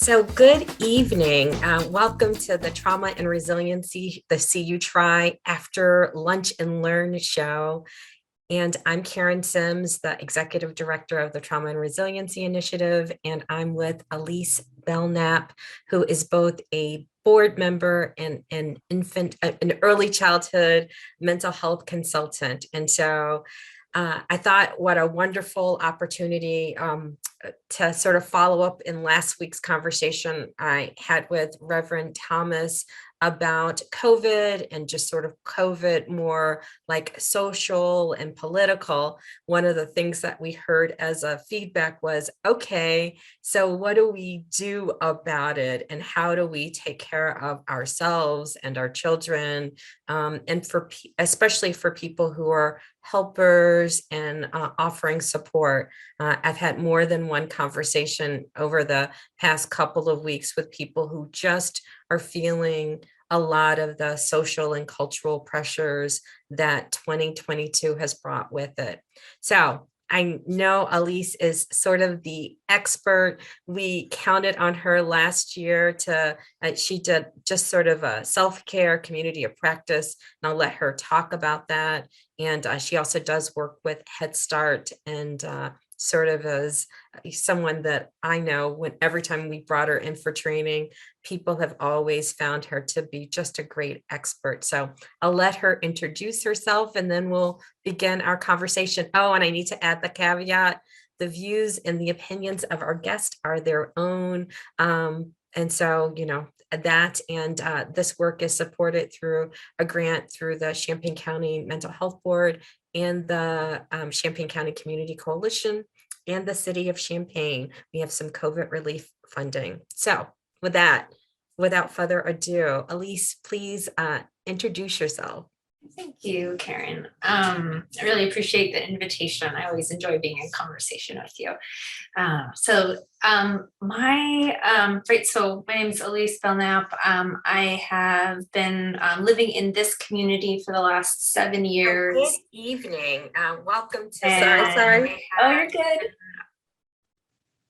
So, good evening. Welcome to the Trauma and Resiliency, the CU Try After Lunch and Learn show. And I'm Karen Sims, the Executive Director of the Trauma and Resiliency Initiative. And I'm with Elise Belknap, who is both a board member and an early childhood mental health consultant. And so I thought what a wonderful opportunity to sort of follow up in last week's conversation I had with Reverend Thomas about COVID and just sort of COVID more like social and political. One of the things that we heard as a feedback was, okay, so what do we do about it? And how do we take care of ourselves and our children? And especially for people who are helpers and offering support. I've had more than one conversation over the past couple of weeks with people who just are feeling a lot of the social and cultural pressures that 2022 has brought with it. So I know Elise is sort of the expert. We counted on her last year she did just sort of a self-care community of practice, and I'll let her talk about that. And she also does work with Head Start and sort of as someone that I know every time we brought her in for training, people have always found her to be just a great expert. So I'll let her introduce herself and then we'll begin our conversation. Oh, and I need to add the caveat: the views and the opinions of our guests are their own. And so, that and this work is supported through a grant through the Champaign County Mental Health Board and the Champaign County Community Coalition and the City of Champaign. We have some COVID relief funding. So with that, without further ado, Elise, please introduce yourself. Thank you, Karen. I really appreciate the invitation. I always enjoy being in conversation with you. My name is Elise Belknap. I have been living in this community for the last 7 years. Good evening. Welcome to. Sorry. Oh, you're good.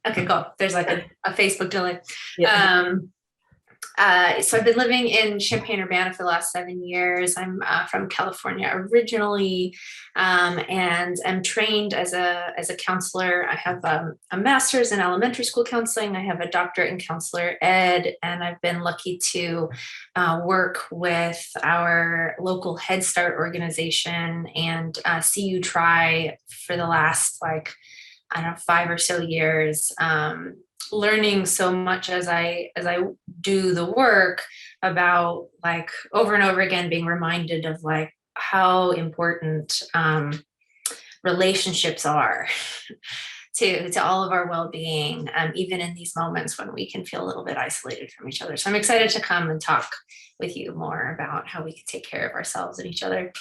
Okay, go. There's like a Facebook delay. Yeah. So I've been living in Champaign-Urbana for the last 7 years. I'm from California originally, and I'm trained as a counselor. I have a master's in elementary school counseling. I have a doctorate in counselor ed, and I've been lucky to work with our local Head Start organization and CU Try for the last 5 or so years. Learning so much as I do the work about over and over again being reminded of how important relationships are to all of our well-being, even in these moments when we can feel a little bit isolated from each other. So I'm excited to come and talk with you more about how we can take care of ourselves and each other.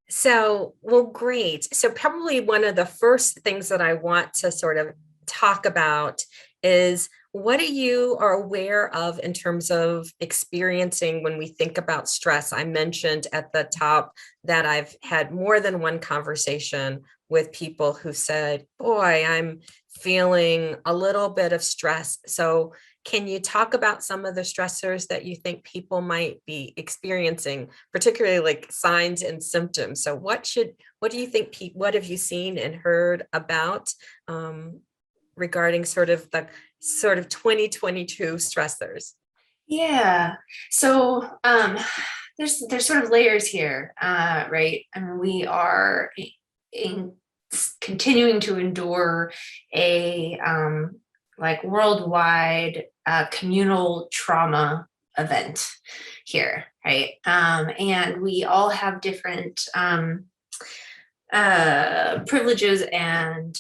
So, well, great. So probably one of the first things that I want to sort of talk about is, what you are aware of in terms of experiencing when we think about stress. I mentioned at the top that I've had more than one conversation with people who said, boy, I'm feeling a little bit of stress. So can you talk about some of the stressors that you think people might be experiencing, particularly like signs and symptoms? So what do you think, what have you seen and heard about regarding sort of 2022 stressors? Yeah. So there's sort of layers here, right? I mean, we are continuing to endure a worldwide communal trauma event here, right? And we all have different privileges and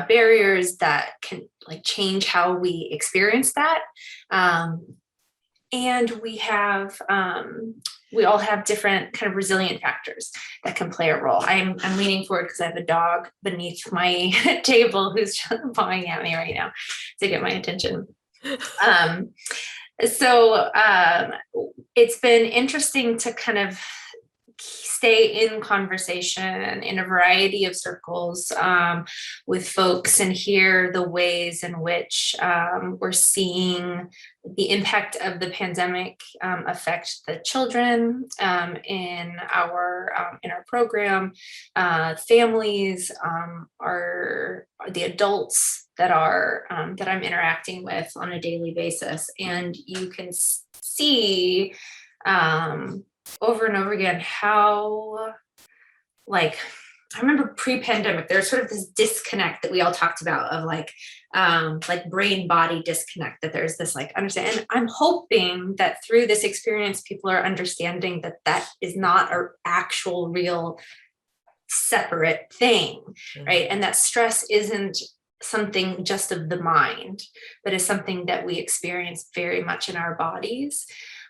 barriers that can change how we experience that. And we all have different kind of resilient factors that can play a role. I'm leaning forward because I have a dog beneath my table who's just pawing at me right now to get my attention. So it's been interesting to kind of stay in conversation in a variety of circles with folks and hear the ways in which we're seeing the impact of the pandemic affect the children in our program, families, are the adults that I'm interacting with on a daily basis, and you can see over and over again how, like, I remember pre-pandemic, there's sort of this disconnect that we all talked about of like brain body disconnect, that there's this like understand. And I'm hoping that through this experience, people are understanding that that is not an actual real separate thing, right? And that stress isn't something just of the mind, but is something that we experience very much in our bodies.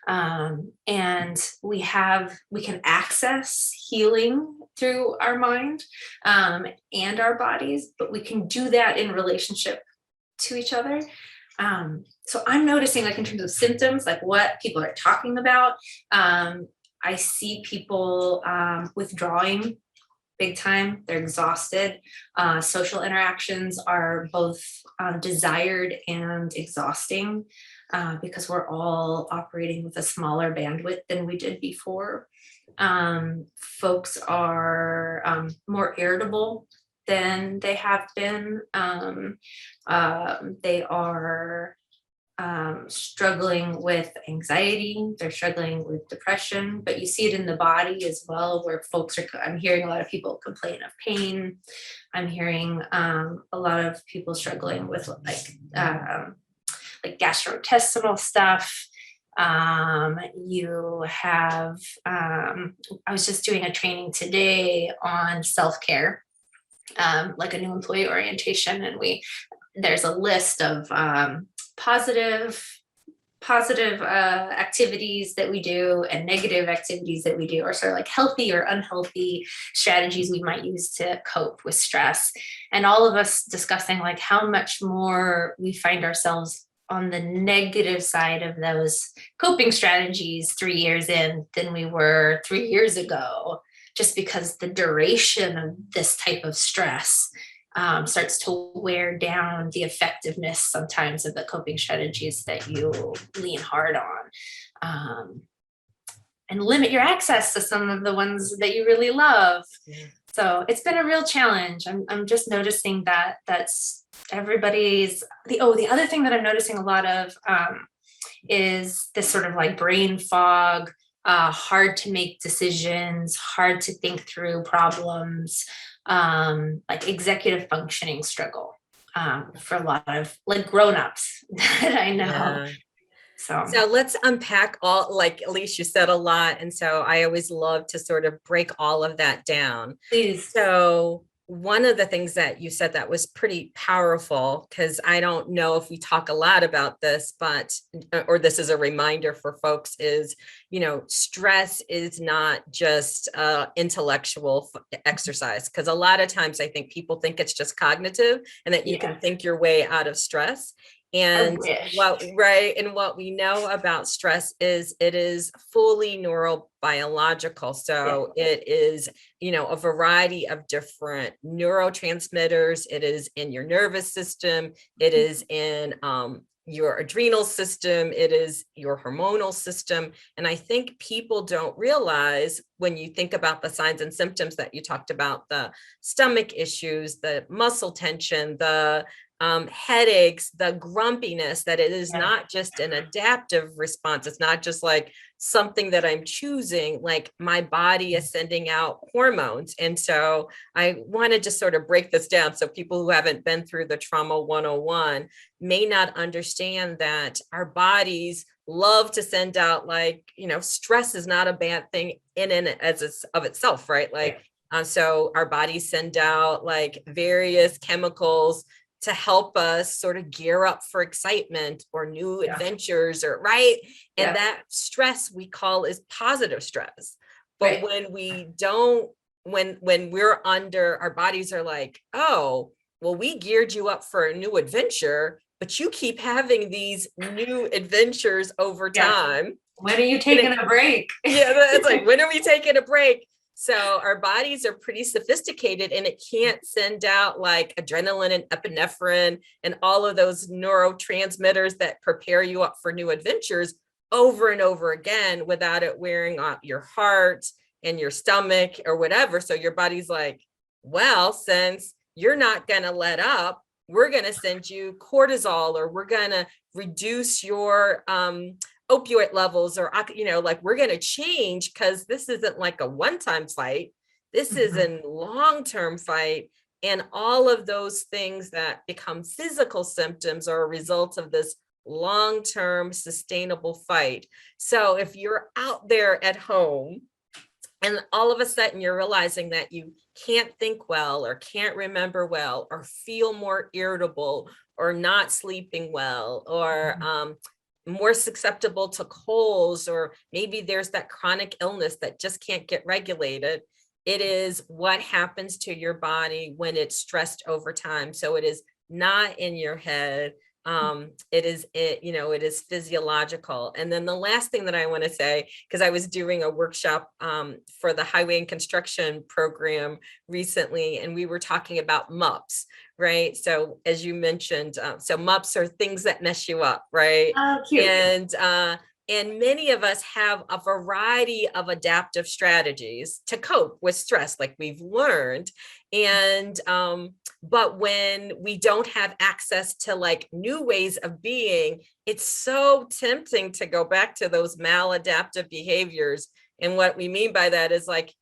And we can access healing through our mind and our bodies, but we can do that in relationship to each other. So I'm noticing, like, in terms of symptoms, like what people are talking about, I see people withdrawing big time. They're exhausted. Social interactions are both desired and exhausting because we're all operating with a smaller bandwidth than we did before. Folks are more irritable than they have been. They are struggling with anxiety, they're struggling with depression, but you see it in the body as well, where I'm hearing a lot of people complain of pain. I'm hearing a lot of people struggling with like gastrointestinal stuff. You have, I was just doing a training today on self-care, like a new employee orientation, and there's a list of positive activities that we do and negative activities that we do, or sort of like healthy or unhealthy strategies we might use to cope with stress. And all of us discussing like how much more we find ourselves on the negative side of those coping strategies 3 years in than we were 3 years ago, just because the duration of this type of stress starts to wear down the effectiveness sometimes of the coping strategies that you lean hard on, and limit your access to some of the ones that you really love. Yeah. So it's been a real challenge. I'm just noticing that that's everybody's, the other thing that I'm noticing a lot of is this sort of like brain fog, hard to make decisions, hard to think through problems, like executive functioning struggle for a lot of like grown-ups that I know. Yeah. So let's unpack all, like Elise, you said a lot. And so I always love to sort of break all of that down. Please. So one of the things that you said that was pretty powerful, because I don't know if we talk a lot about this, but, or this is a reminder for folks, is, stress is not just intellectual exercise. Because a lot of times I think people think it's just cognitive and that you can think your way out of stress. And what we know about stress is it is fully neurobiological. So it is, a variety of different neurotransmitters. It is in your nervous system. It is in your adrenal system. It is your hormonal system. And I think people don't realize, when you think about the signs and symptoms that you talked about, the stomach issues, the muscle tension, the headaches, the grumpiness, that it is not just an adaptive response. It's not just like something that I'm choosing, like my body is sending out hormones. And so I want to just sort of break this down so people who haven't been through the Trauma 101 may not understand that our bodies love to send out, like, stress is not a bad thing in and of itself, right? Like, so our bodies send out like various chemicals to help us sort of gear up for excitement or new adventures, or right. And that stress we call is positive stress. But when we don't, when we're under, our bodies are like, oh, well, we geared you up for a new adventure, but you keep having these new adventures over time. When are you taking a break? It's like, when are we taking a break? So our bodies are pretty sophisticated, and it can't send out like adrenaline and epinephrine and all of those neurotransmitters that prepare you up for new adventures over and over again without it wearing out your heart and your stomach or whatever. So your body's like, well, since you're not going to let up, we're going to send you cortisol, or we're going to reduce your opioid levels, or like we're going to change, because this isn't like a one-time fight. This is a long-term fight. And all of those things that become physical symptoms are a result of this long-term sustainable fight. So if you're out there at home and all of a sudden you're realizing that you can't think well, or can't remember well, or feel more irritable, or not sleeping well, or more susceptible to colds, or maybe there's that chronic illness that just can't get regulated. It is what happens to your body when it's stressed over time. So it is not in your head. It is physiological. And then the last thing that I want to say, because I was doing a workshop for the highway and construction program recently, and we were talking about MUPs, right? So as you mentioned, so MUPs are things that mess you up, right? Oh, cute. And many of us have a variety of adaptive strategies to cope with stress, like we've learned. And but when we don't have access to like new ways of being, it's so tempting to go back to those maladaptive behaviors. And what we mean by that is like,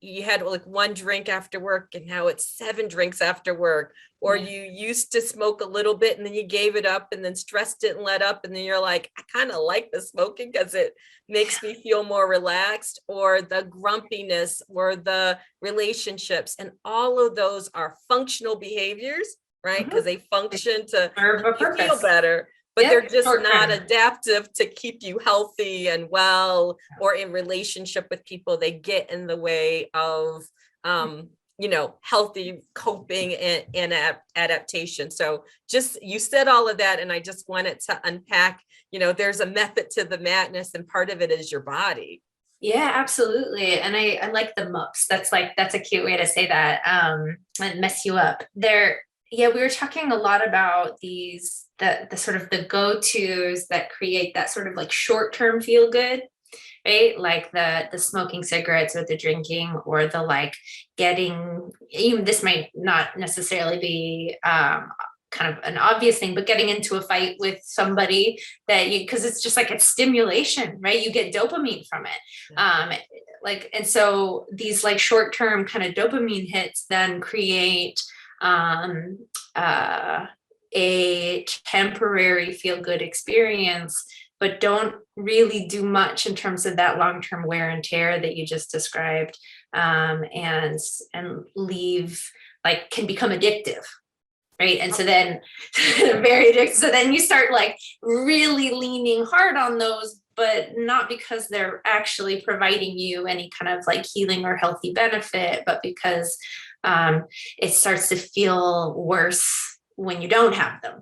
you had like one drink after work and now it's 7 drinks after work, or you used to smoke a little bit and then you gave it up, and then stress didn't let up, and then you're like, I kind of like the smoking because it makes me feel more relaxed, or the grumpiness, or the relationships. And all of those are functional behaviors, right? Because they function to make you feel better, but they're just not adaptive to keep you healthy and well, or in relationship with people. They get in the way of healthy coping and adaptation. So just, you said all of that, and I just wanted to unpack, there's a method to the madness, and part of it is your body. Yeah, absolutely. And I like the MUPs. That's a cute way to say that. And mess you up. We were talking a lot about the sort of the go-tos that create that sort of like short-term feel good, right? Like the smoking cigarettes, or the drinking, or the like getting, even this might not necessarily be kind of an obvious thing, but getting into a fight with somebody because it's just like it's stimulation, right? You get dopamine from it. And so these like short-term kind of dopamine hits then create a temporary feel-good experience, but don't really do much in terms of that long-term wear and tear that you just described, and leave, like, can become addictive, right? And so then very addictive. So then you start like really leaning hard on those, but not because they're actually providing you any kind of like healing or healthy benefit, but because it starts to feel worse when you don't have them.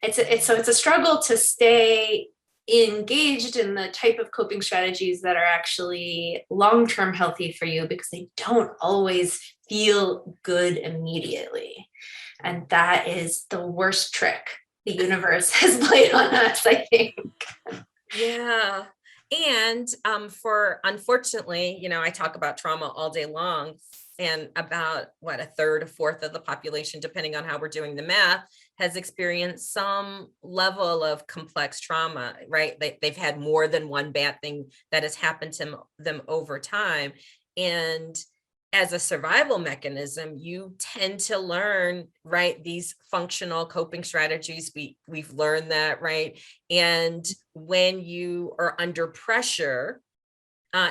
It's a struggle to stay engaged in the type of coping strategies that are actually long-term healthy for you, because they don't always feel good immediately. And that is the worst trick the universe has played on us, I think. Yeah. And unfortunately, I talk about trauma all day long, and about a third, a fourth of the population, depending on how we're doing the math, has experienced some level of complex trauma, right? They've had more than one bad thing that has happened to them over time. And as a survival mechanism, you tend to learn, right, these functional coping strategies. We've learned that, right? And when you are under pressure,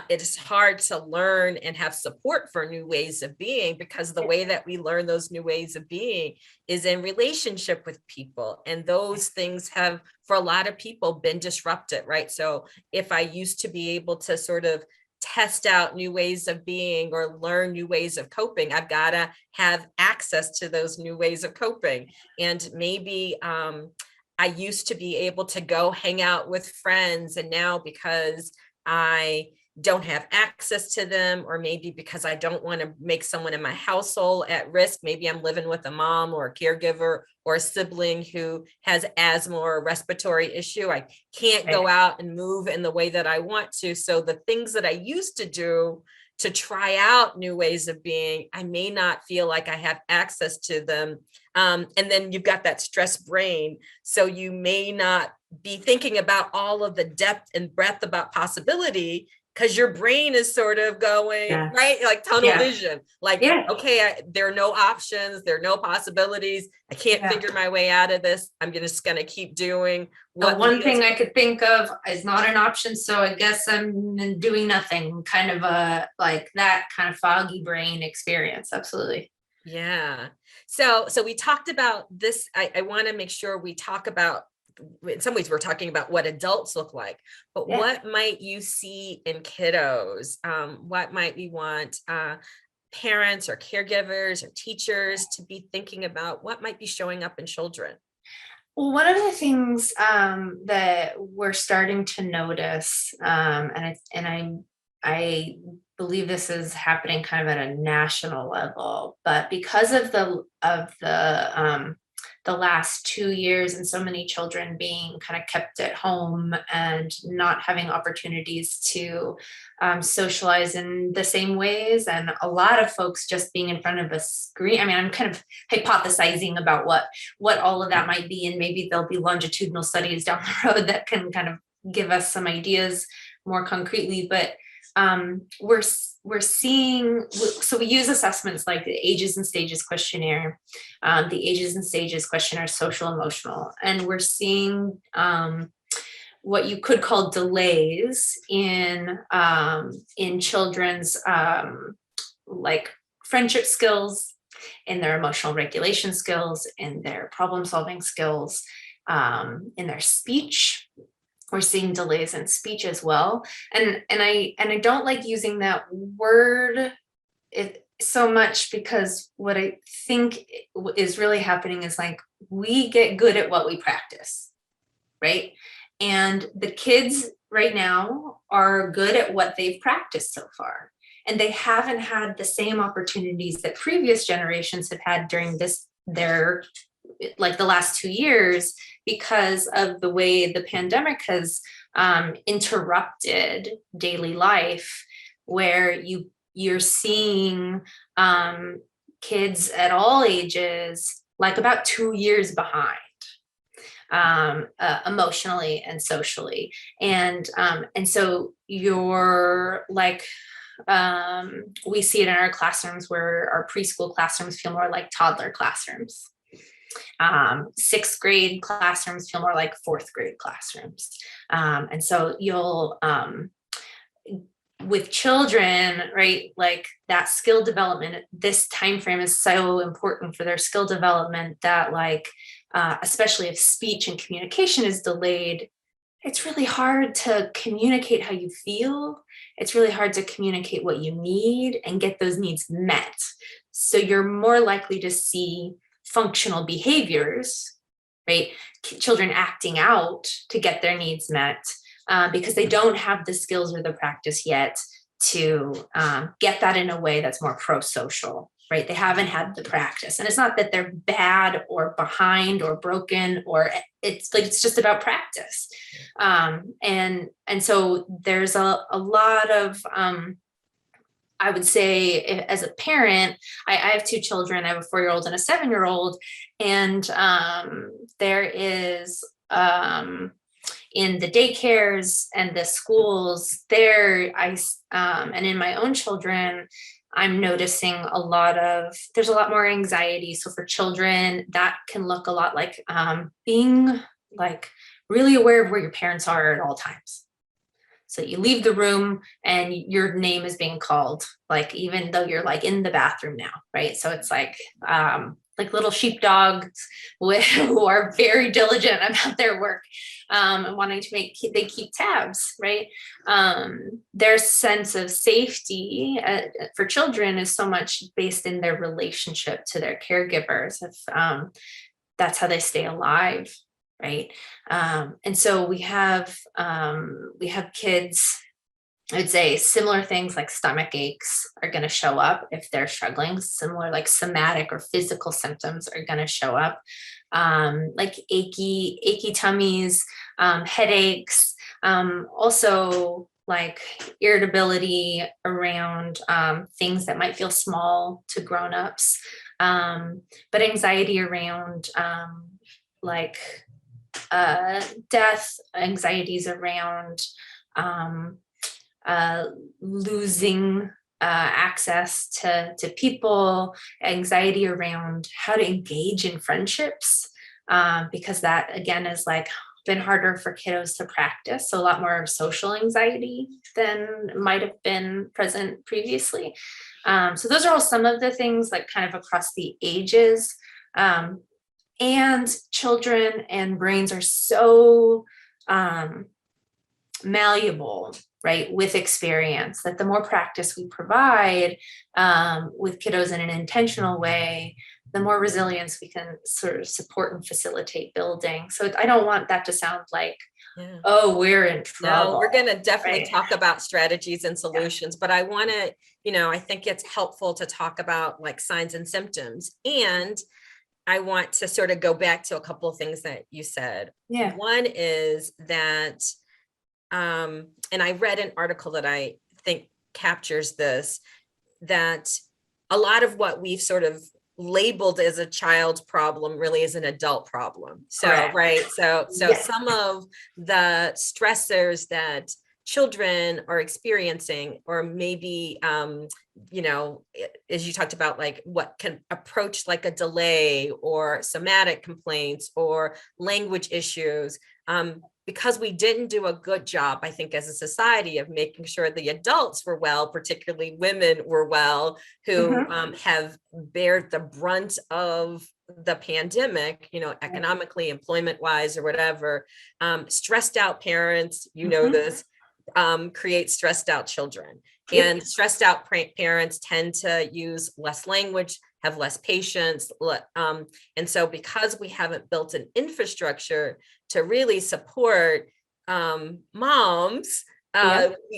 it is hard to learn and have support for new ways of being, because the way that we learn those new ways of being is in relationship with people. And those things have, for a lot of people, been disrupted, right? So if I used to be able to sort of test out new ways of being or learn new ways of coping, I've got to have access to those new ways of coping. And maybe I used to be able to go hang out with friends, and now, because I don't have access to them, or maybe because I don't want to make someone in my household at risk. Maybe I'm living with a mom or a caregiver or a sibling who has asthma or a respiratory issue. I can't go out and move in the way that I want to. So the things that I used to do to try out new ways of being, I may not feel like I have access to them. And then you've got that stress brain. So you may not be thinking about all of the depth and breadth about possibility, because your brain is sort of going, right? Like tunnel vision, like, okay, there are no options, there are no possibilities. I can't figure my way out of this. I'm just going to keep doing what. The one thing I could think of is not an option. So I guess I'm doing nothing, kind of a, like that kind of foggy brain experience. Absolutely. Yeah. So we talked about this. I want to make sure we talk about, in some ways we're talking about what adults look like, but what might you see in kiddos? What might we want parents or caregivers or teachers to be thinking about? What might be showing up in children? Well, one of the things that we're starting to notice, and I believe this is happening kind of at a national level, but because of the last 2 years and so many children being kind of kept at home and not having opportunities to socialize in the same ways, and a lot of folks just being in front of a screen. I mean, I'm kind of hypothesizing about what all of that might be, and maybe there'll be longitudinal studies down the road that can kind of give us some ideas more concretely. But we're seeing, so we use assessments like the Ages and Stages questionnaire, the Ages and Stages questionnaire, social emotional, and we're seeing what you could call delays in children's like friendship skills, in their emotional regulation skills, in their problem solving skills, in their speech. We're seeing delays in speech as well. And I don't like using that word so much, because what I think is really happening is, like, we get good at what we practice, right? And the kids right now are good at what they've practiced so far. And they haven't had the same opportunities that previous generations have had during their like the last 2 years, because of the way the pandemic has interrupted daily life, where you're seeing kids at all ages like about 2 years behind, emotionally and socially, and so you're like, we see it in our classrooms, where our preschool classrooms feel more like toddler classrooms. 6th grade classrooms feel more like 4th grade classrooms. And so you'll, with children, right, like that skill development, this time frame is so important for their skill development, that like, especially if speech and communication is delayed, it's really hard to communicate how you feel. It's really hard to communicate what you need and get those needs met. So you're more likely to see functional behaviors, right? Children acting out to get their needs met, because they don't have the skills or the practice yet to get that in a way that's more pro-social, right? They haven't had the practice. And it's not that they're bad or behind or broken, or it's like, it's just about practice. And so there's a lot of, I would say, as a parent, I have 2 children. I have a 4-year-old and a 7-year-old. And there is, in the daycares and the schools there, and in my own children, I'm noticing there's a lot more anxiety. So for children, that can look a lot like being like really aware of where your parents are at all times. So you leave the room and your name is being called, like, even though you're like in the bathroom now, right? So it's like little sheepdogs who are very diligent about their work, and wanting to they keep tabs, right? Their sense of safety for children is so much based in their relationship to their caregivers. If that's how they stay alive. Right. And so we have kids I would say similar things like stomach aches are going to show up if they're struggling. Similar, like somatic or physical symptoms are going to show up, like achy tummies, headaches, also like irritability around things that might feel small to grown-ups, but anxiety around like death, anxieties around um, losing access to people, anxiety around how to engage in friendships, because that again is like been harder for kiddos to practice. So a lot more social anxiety than might have been present previously. So those are all some of the things like kind of across the ages. And children and brains are so malleable, right, with experience, that the more practice we provide with kiddos in an intentional way, the more resilience we can sort of support and facilitate building. So I don't want that to sound like, Yeah. oh, we're in No, trouble. we're going to definitely right? talk about strategies and solutions, but I want to, I think it's helpful to talk about like signs and symptoms. And I want to sort of go back to a couple of things that you said. Yeah. One is that, and I read an article that I think captures this, that a lot of what we've sort of labeled as a child's problem really is an adult problem. So, Correct. right. So Yes. some of the stressors that children are experiencing, or maybe, as you talked about, like what can approach like a delay or somatic complaints or language issues, because we didn't do a good job, I think, as a society of making sure the adults were well, particularly women were well, who have bared the brunt of the pandemic, economically, employment wise, or whatever. Stressed out parents, this, create stressed out children. And stressed out parents tend to use less language, have less patience. And so because we haven't built an infrastructure to really support moms,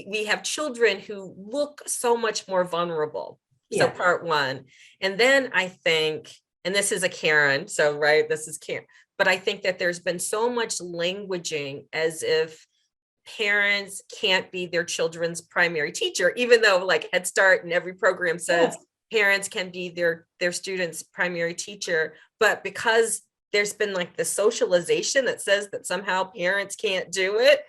we have children who look so much more vulnerable. So part one. And then I think, and this is a Karen, so right, this is Karen, but I think that there's been so much languaging as if parents can't be their children's primary teacher, even though like Head Start and every program says parents can be their students' primary teacher. But because there's been like the socialization that says that somehow parents can't do it,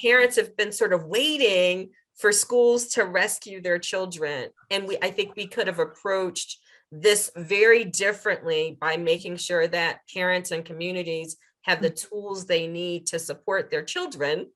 parents have been sort of waiting for schools to rescue their children. And I think we could have approached this very differently by making sure that parents and communities have the tools they need to support their children.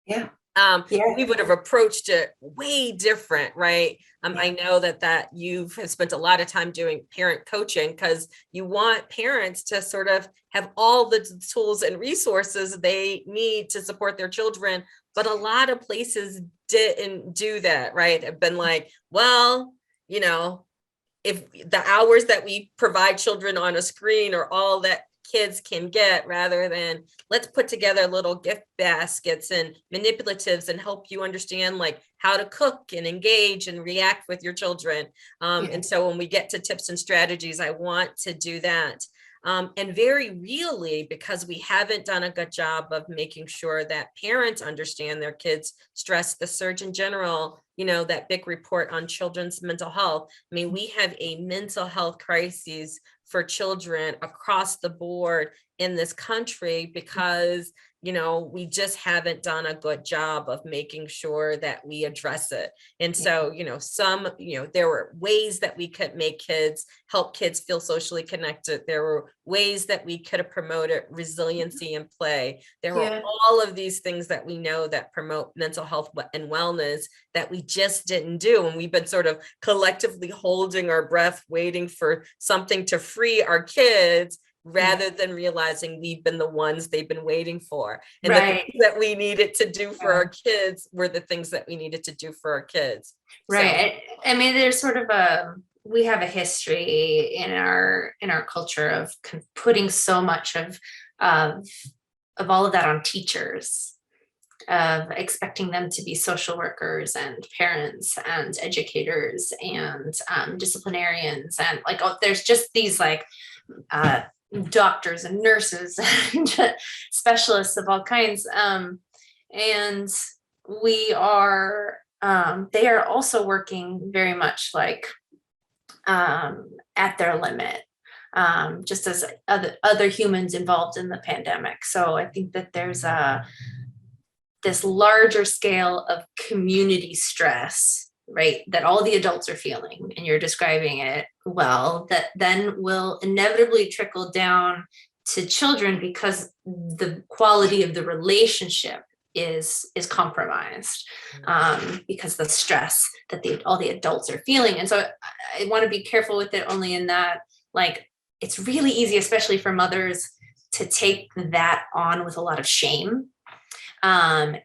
We would have approached it way different, right? I know that you've spent a lot of time doing parent coaching because you want parents to sort of have all the tools and resources they need to support their children. But a lot of places didn't do that, right? Have been like, well, if the hours that we provide children on a screen are all that kids can get, rather than let's put together little gift baskets and manipulatives and help you understand like how to cook and engage and react with your children. And so when we get to tips and strategies, I want to do that. And very really, because we haven't done a good job of making sure that parents understand their kids' stress, the Surgeon General, that big report on children's mental health. I mean, we have a mental health crisis for children across the board in this country because we just haven't done a good job of making sure that we address it. And so, there were ways that we could help kids feel socially connected. There were ways that we could have promoted resiliency and play. There were all of these things that we know that promote mental health and wellness that we just didn't do. And we've been sort of collectively holding our breath, waiting for something to free our kids, rather than realizing we've been the ones they've been waiting for. And the things that we needed to do for our kids were the things that we needed to do for our kids. Right. So. I mean, there's sort of we have a history in our culture of putting so much of all of that on teachers. of expecting them to be social workers and parents and educators and disciplinarians and like, oh, there's just these like doctors and nurses and specialists of all kinds. And we are, they are also working very much like at their limit, just as other humans involved in the pandemic. So I think that there's this larger scale of community stress, right, that all the adults are feeling, and you're describing it well, that then will inevitably trickle down to children because the quality of the relationship is compromised, because the stress that all the adults are feeling. And so I want to be careful with it, only in that, like, it's really easy, especially for mothers, to take that on with a lot of shame. And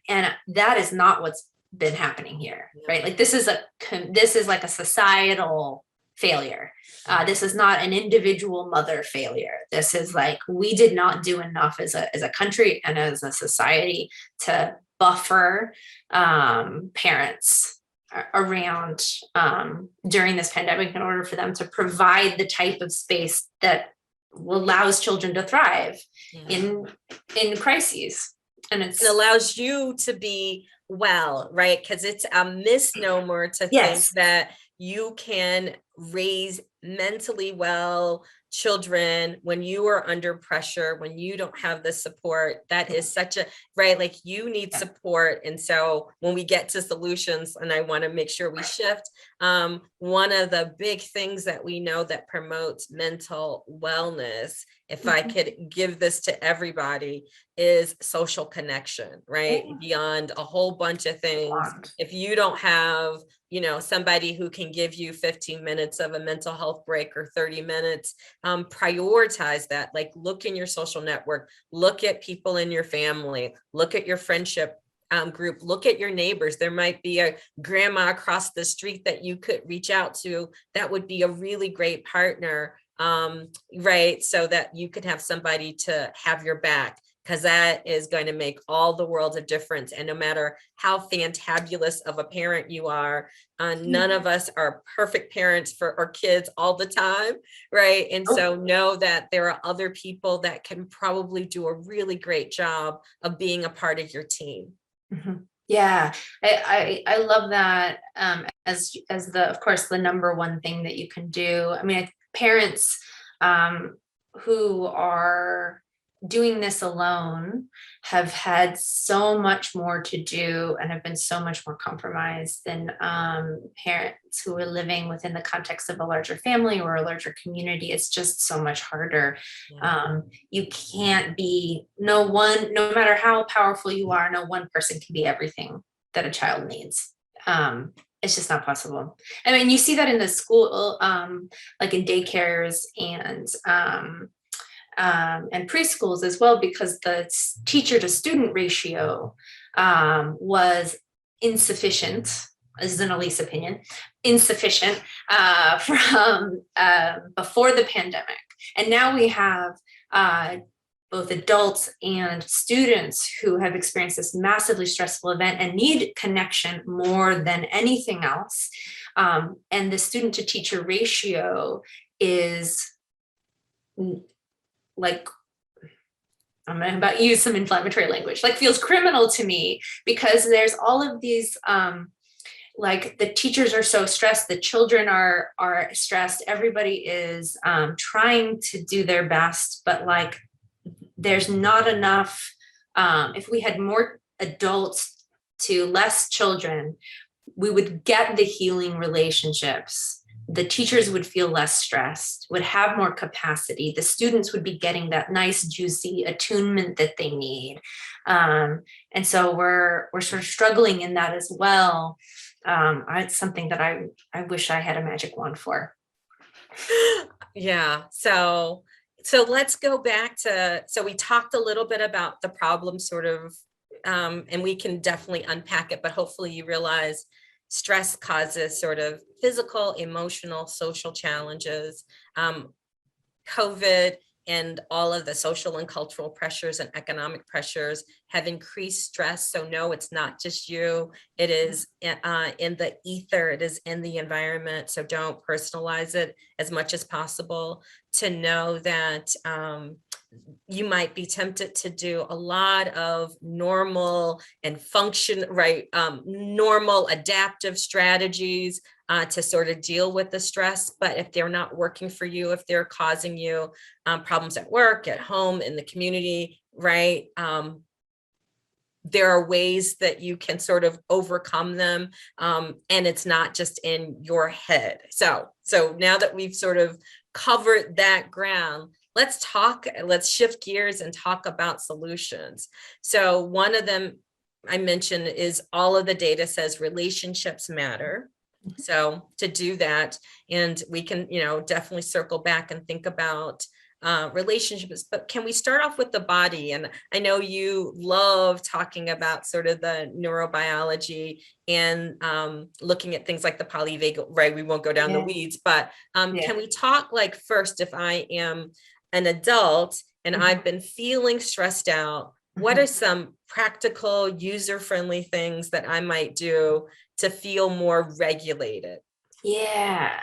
that is not what's been happening here, right? Like this is like a societal failure. This is not an individual mother failure. This is like, we did not do enough as a country and as a society to buffer parents around during this pandemic in order for them to provide the type of space that allows children to thrive in crises. And it allows you to be well, right? Because it's a misnomer to think that you can raise mentally well children when you are under pressure, when you don't have the support. That is such a, right, like you need support. And so when we get to solutions, and I want to make sure we shift, one of the big things that we know that promotes mental wellness, if I could give this to everybody, is social connection, right? Beyond a whole bunch of things. If you don't have, somebody who can give you 15 minutes of a mental health break or 30 minutes, prioritize that. Like, look in your social network, look at people in your family, look at your friendship group, look at your neighbors. There might be a grandma across the street that you could reach out to that would be a really great partner, right? So that you could have somebody to have your back, because that is going to make all the world of difference. And no matter how fantabulous of a parent you are, none of us are perfect parents for our kids all the time, right? And so know that there are other people that can probably do a really great job of being a part of your team. Yeah, I love that, as the, of course, the number one thing that you can do. I mean, parents who are doing this alone have had so much more to do and have been so much more compromised than parents who are living within the context of a larger family or a larger community. It's just so much harder. You can't be, no matter how powerful you are, no one person can be everything that a child needs. It's just not possible. I mean, you see that in the school, like in daycares and preschools as well, because the teacher to student ratio was insufficient. This is an Elise opinion, insufficient from before the pandemic. And now we have both adults and students who have experienced this massively stressful event and need connection more than anything else. And the student to teacher ratio is like, I'm about to use some inflammatory language, like feels criminal to me, because there's all of these, like the teachers are so stressed, the children are stressed, everybody is trying to do their best, but like there's not enough. If we had more adults to less children, we would get the healing relationships. The teachers would feel less stressed, would have more capacity. The students would be getting that nice, juicy attunement that they need. And so we're sort of struggling in that as well. It's something that I wish I had a magic wand for. Yeah. So let's go back to, so we talked a little bit about the problem sort of, and we can definitely unpack it, but hopefully you realize stress causes sort of physical, emotional, social challenges. COVID and all of the social and cultural pressures and economic pressures have increased stress. So no, it's not just you. It is in the ether. It is in the environment. So don't personalize it as much as possible. To know that you might be tempted to do a lot of normal and function, right? Normal adaptive strategies to sort of deal with the stress. But if they're not working for you, if they're causing you problems at work, at home, in the community, right? There are ways that you can sort of overcome them. And it's not just in your head. So now that we've sort of covered that ground, let's shift gears and talk about solutions. So one of them I mentioned is all of the data says relationships matter. So to do that, and we can, definitely circle back and think about relationships, but can we start off with the body? And I know you love talking about sort of the neurobiology and looking at things like the polyvagal, right? We won't go down the weeds, but can we talk like first, if I am an adult and I've been feeling stressed out, what are some practical, user-friendly things that I might do to feel more regulated? Yes.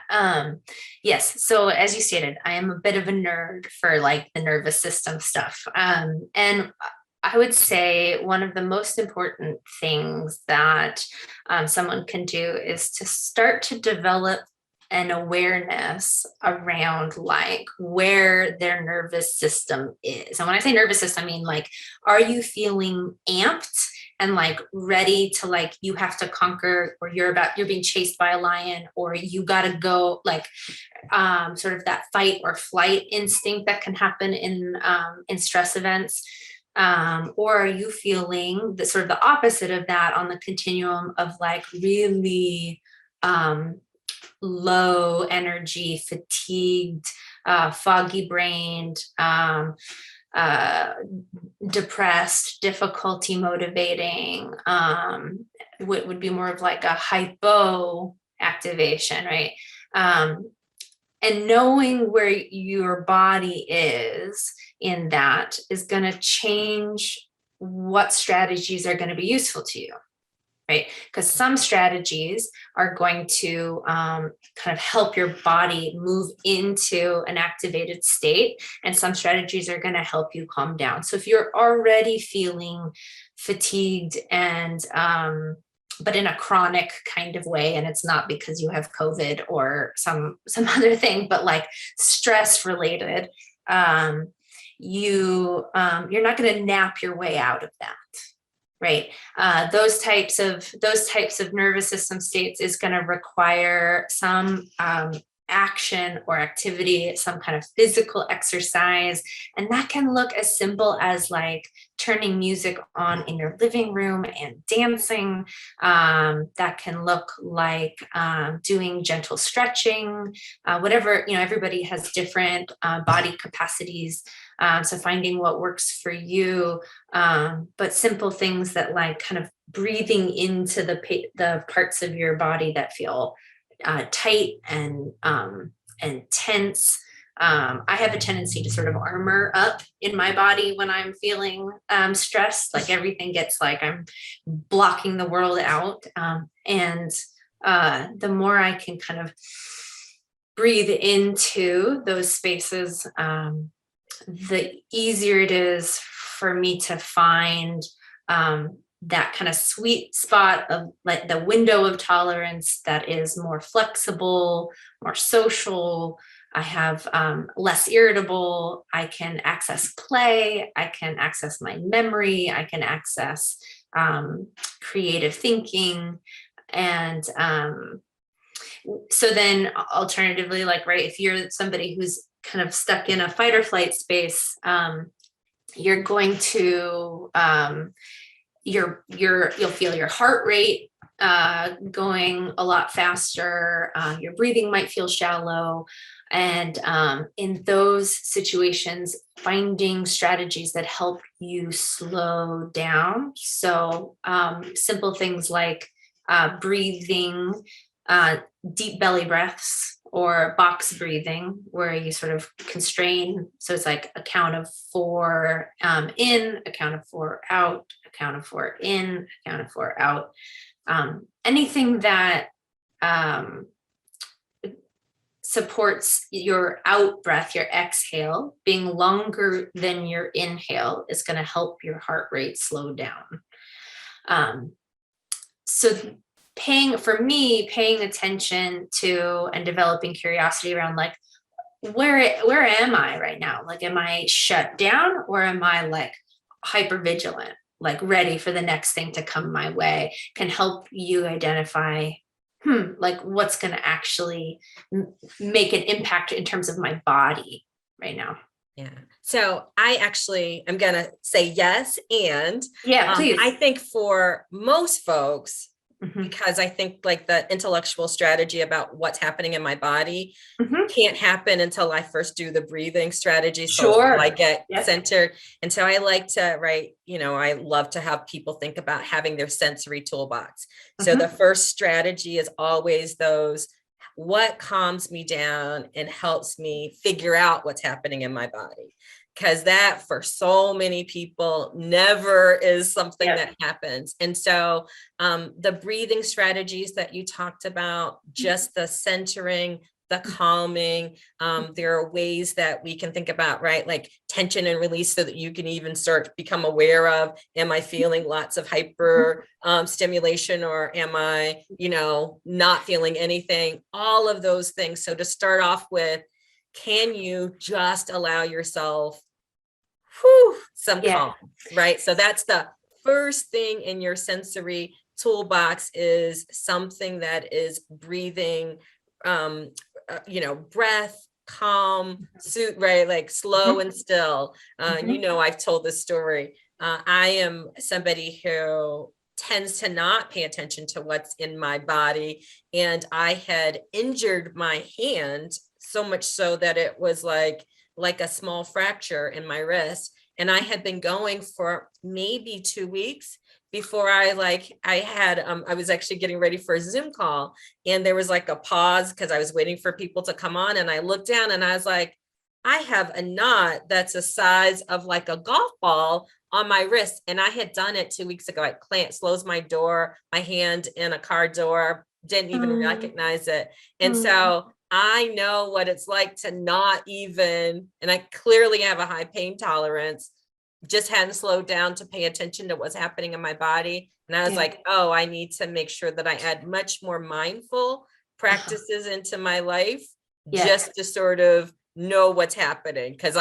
So as you stated, I am a bit of a nerd for like the nervous system stuff. And I would say one of the most important things that someone can do is to start to develop an awareness around like where their nervous system is. And when I say nervous system, I mean like, are you feeling amped and like ready to like, you have to conquer, or you're being chased by a lion, or you got to go, like sort of that fight or flight instinct that can happen in stress events. Or are you feeling the sort of the opposite of that on the continuum of like really low energy, fatigued, foggy brained, depressed, difficulty motivating, would be more of like a hypo activation, right? And knowing where your body is in that is going to change what strategies are going to be useful to you, right? Because some strategies are going to kind of help your body move into an activated state, and some strategies are going to help you calm down. So if you're already feeling fatigued and but in a chronic kind of way, and it's not because you have COVID or some other thing, but like stress related, you're not going to nap your way out of that. Right. Those types of nervous system states is going to require some action or activity, some kind of physical exercise. And that can look as simple as like turning music on in your living room and dancing. That can look like doing gentle stretching, whatever, everybody has different body capacities. So finding what works for you, but simple things that like kind of breathing into the parts of your body that feel tight and tense. I have a tendency to sort of armor up in my body when I'm feeling stressed. Like everything gets like I'm blocking the world out. And the more I can kind of breathe into those spaces, the easier it is for me to find that kind of sweet spot of like the window of tolerance that is more flexible, more social. I have less irritable. I can access play. I can access my memory. I can access creative thinking. And so then alternatively, like, right, if you're somebody who's kind of stuck in a fight or flight space, you're going to you'll feel your heart rate going a lot faster. Your breathing might feel shallow. And in those situations, finding strategies that help you slow down. So simple things like breathing, deep belly breaths, or box breathing, where you sort of constrain. So it's like a count of 4 in, a count of 4 out, a count of 4 in, a count of 4 out. Anything that supports your out breath, your exhale, being longer than your inhale is going to help your heart rate slow down. So paying attention to and developing curiosity around like, where am I right now? Like, am I shut down, or am I like hyper vigilant, like ready for the next thing to come my way, can help you identify, like what's going to actually make an impact in terms of my body right now. Yeah. So I actually am going to say yes. And Yeah, please. I think for most folks, Mhm. because I think like the intellectual strategy about what's happening in my body Mhm. can't happen until I first do the breathing strategy. Sure. So I get Yep. centered. And so I like to, right, I love to have people think about having their sensory toolbox. So the first strategy is always those, what calms me down and helps me figure out what's happening in my body. Because that for so many people never is something that happens. And so the breathing strategies that you talked about, just the centering, the calming, there are ways that we can think about, right? Like tension and release, so that you can even become aware of, am I feeling lots of hyper stimulation, or am I, not feeling anything? All of those things. So to start off with, can you just allow yourself some calm, right? So that's the first thing in your sensory toolbox, is something that is breathing, breath, calm, suit, right? Like slow and still. I've told this story. I am somebody who tends to not pay attention to what's in my body. And I had injured my hand so much so that it was like a small fracture in my wrist. And I had been going for maybe 2 weeks before I was actually getting ready for a Zoom call, and there was like a pause because I was waiting for people to come on, and I looked down and I was like, I have a knot that's the size of like a golf ball on my wrist. And I had done it 2 weeks ago. I closed my hand in a car door, didn't even recognize it. And so I know what it's like to not even, and I clearly have a high pain tolerance, just hadn't slowed down to pay attention to what's happening in my body. And I was like, oh, I need to make sure that I add much more mindful practices into my life, just to sort of know what's happening. Because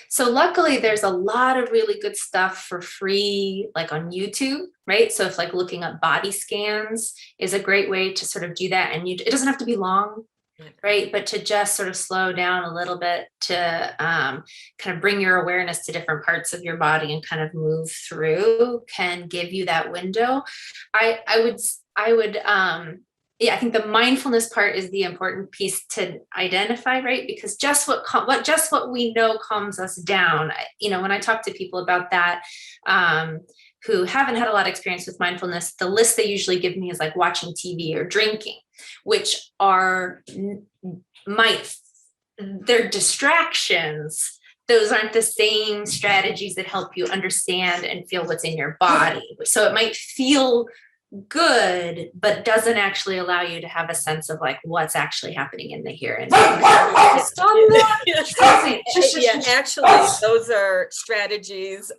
So luckily there's a lot of really good stuff for free, like on YouTube, right? So if like looking up body scans is a great way to sort of do that. And it doesn't have to be long, right? But to just sort of slow down a little bit, to kind of bring your awareness to different parts of your body and kind of move through, can give you that window. I would I think the mindfulness part is the important piece to identify, right? Because just what we know calms us down. When I talk to people about that, who haven't had a lot of experience with mindfulness, the list they usually give me is like watching TV or drinking, which are they're distractions. Those aren't the same strategies that help you understand and feel what's in your body. So it might feel good, but doesn't actually allow you to have a sense of like what's actually happening in the here and now. Actually, those are strategies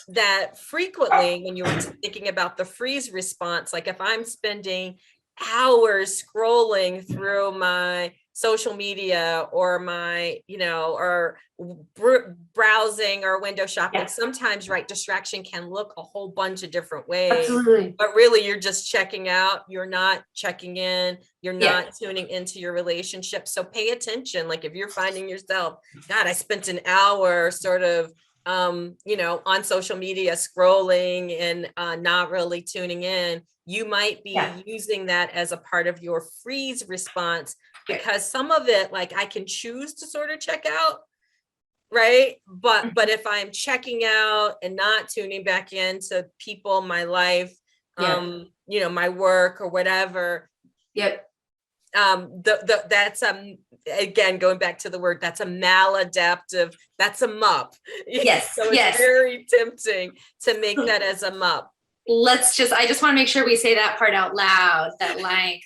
that frequently, when you were thinking about the freeze response, like if I'm spending hours scrolling through my social media or my, or browsing or window shopping, sometimes, right, distraction can look a whole bunch of different ways. Absolutely. But really you're just checking out, you're not checking in, you're not tuning into your relationship. So pay attention. Like if you're finding yourself, God, I spent an hour sort of on social media scrolling and not really tuning in, you might be using that as a part of your freeze response, because some of it, like I can choose to sort of check out, right? But if I'm checking out and not tuning back into people, my life, my work or whatever, that's again, going back to the word, that's a maladaptive, that's a MUP. Yes, So it's yes. very tempting to make that as a MUP. I just want to make sure we say that part out loud, that like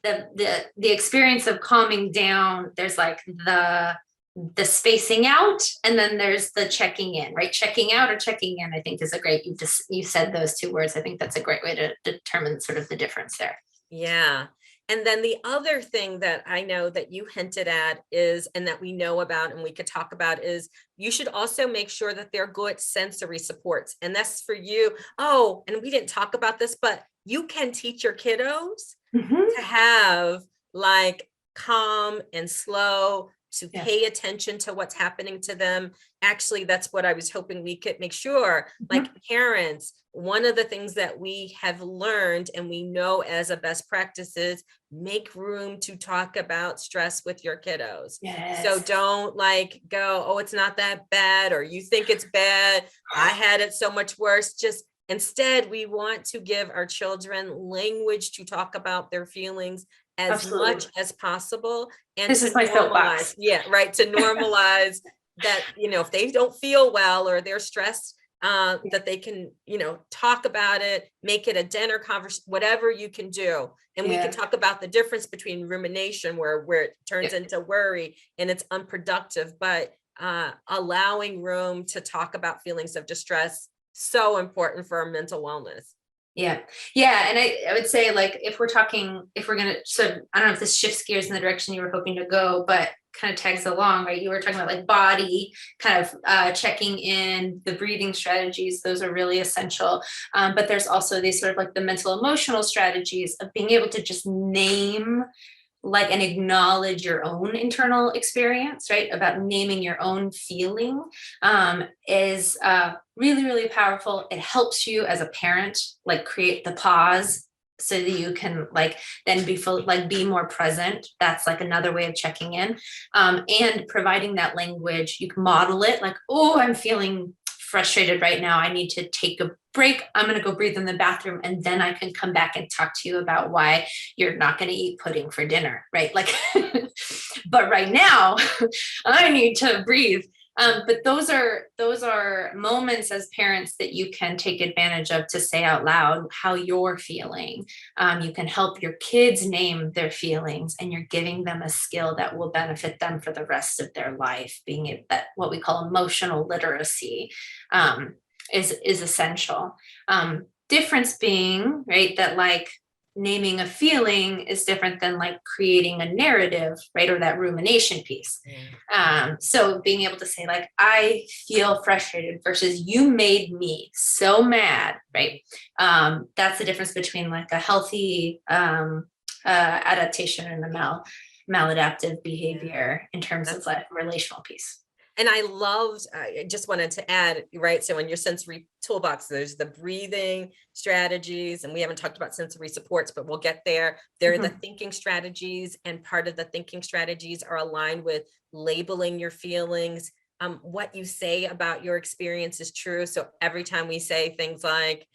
the experience of calming down, there's like the spacing out, and then there's the checking in, right? Checking out or checking in, I think is a great, you said those two words. I think that's a great way to determine sort of the difference there. Yeah. And then the other thing that I know that you hinted at is, and that we know about and we could talk about, is you should also make sure that they're good sensory supports. And that's for you. Oh, and we didn't talk about this, but you can teach your kiddos to have like calm and slow, to pay attention to what's happening to them. Actually, that's what I was hoping we could make sure, like parents, one of the things that we have learned and we know as a best practice is make room to talk about stress with your kiddos. Yes. So don't like go, oh, it's not that bad, or you think it's bad, I had it so much worse. Just instead, we want to give our children language to talk about their feelings as Absolutely. much as possible, and This to is my soapbox. to normalize that, if they don't feel well or they're stressed, that they can, talk about it, make it a dinner conversation, whatever you can do. And we can talk about the difference between rumination, where it turns into worry and it's unproductive, but allowing room to talk about feelings of distress, so important for our mental wellness. Yeah. And I would say, like, if we're going to sort of, I don't know if this shifts gears in the direction you were hoping to go, but kind of tags along, right? You were talking about like body, kind of checking in, the breathing strategies, those are really essential. But there's also these sort of like the mental emotional strategies of being able to just name, like, and acknowledge your own internal experience, right? About naming your own feeling is really, really powerful. It helps you as a parent, like, create the pause so that you can like then be more present. That's like another way of checking in, and providing that language. You can model it like, oh, I'm feeling frustrated right now, I need to take a break, I'm going to go breathe in the bathroom, and then I can come back and talk to you about why you're not going to eat pudding for dinner, right? Like, but right now I need to breathe. But those are moments as parents that you can take advantage of to say out loud how you're feeling. You can help your kids name their feelings, and you're giving them a skill that will benefit them for the rest of their life. Being that what we call emotional literacy is essential. Difference being, right, that like naming a feeling is different than like creating a narrative, right? Or that rumination piece. So being able to say like, I feel frustrated versus you made me so mad, right? That's the difference between like a healthy adaptation and a maladaptive behavior in terms of like relational piece. And I just wanted to add, right? So in your sensory toolbox, there's the breathing strategies, and we haven't talked about sensory supports, but we'll get there. There are the thinking strategies, and part of the thinking strategies are aligned with labeling your feelings. What you say about your experience is true. So every time we say things like,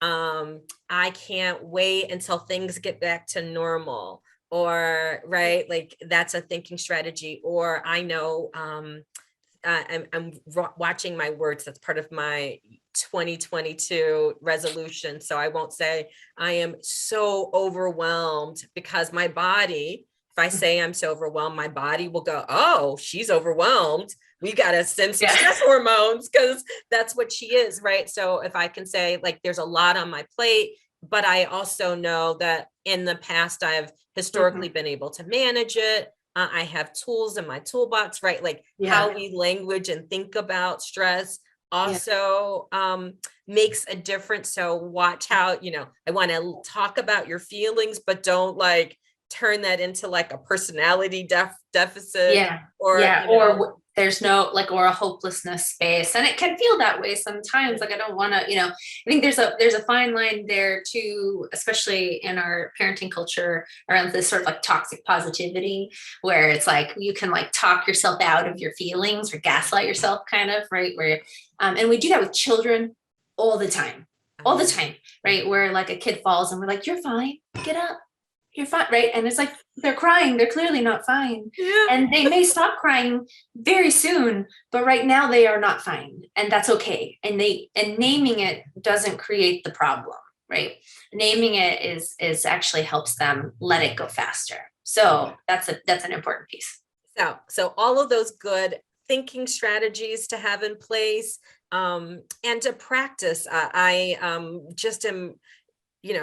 I can't wait until things get back to normal, or right, like that's a thinking strategy. Or I know, I'm watching my words. That's part of my 2022 resolution. So I won't say I am so overwhelmed, because my body, if I say I'm so overwhelmed, my body will go, oh, she's overwhelmed. We got to send some stress hormones, because that's what she is, right? So if I can say like, there's a lot on my plate, but I also know that in the past, I've historically been able to manage it. I have tools in my toolbox, right? Like how we language and think about stress also makes a difference. So watch how, I want to talk about your feelings, but don't like turn that into like a personality deficit. Or there's no like, or a hopelessness space, and it can feel that way sometimes. Like, I don't want to, I think there's a fine line there too, especially in our parenting culture, around this sort of like toxic positivity, where it's like you can like talk yourself out of your feelings or gaslight yourself, kind of, right? Where and we do that with children all the time, right? Where like a kid falls and we're like, you're fine, get up, you're fine, right? And it's like, they're crying, they're clearly not fine. Yeah. And they may stop crying very soon, but right now they are not fine. And that's okay. And naming it doesn't create the problem, right? Naming it is actually helps them let it go faster. So that's an important piece. So all of those good thinking strategies to have in place, and to practice. I just am,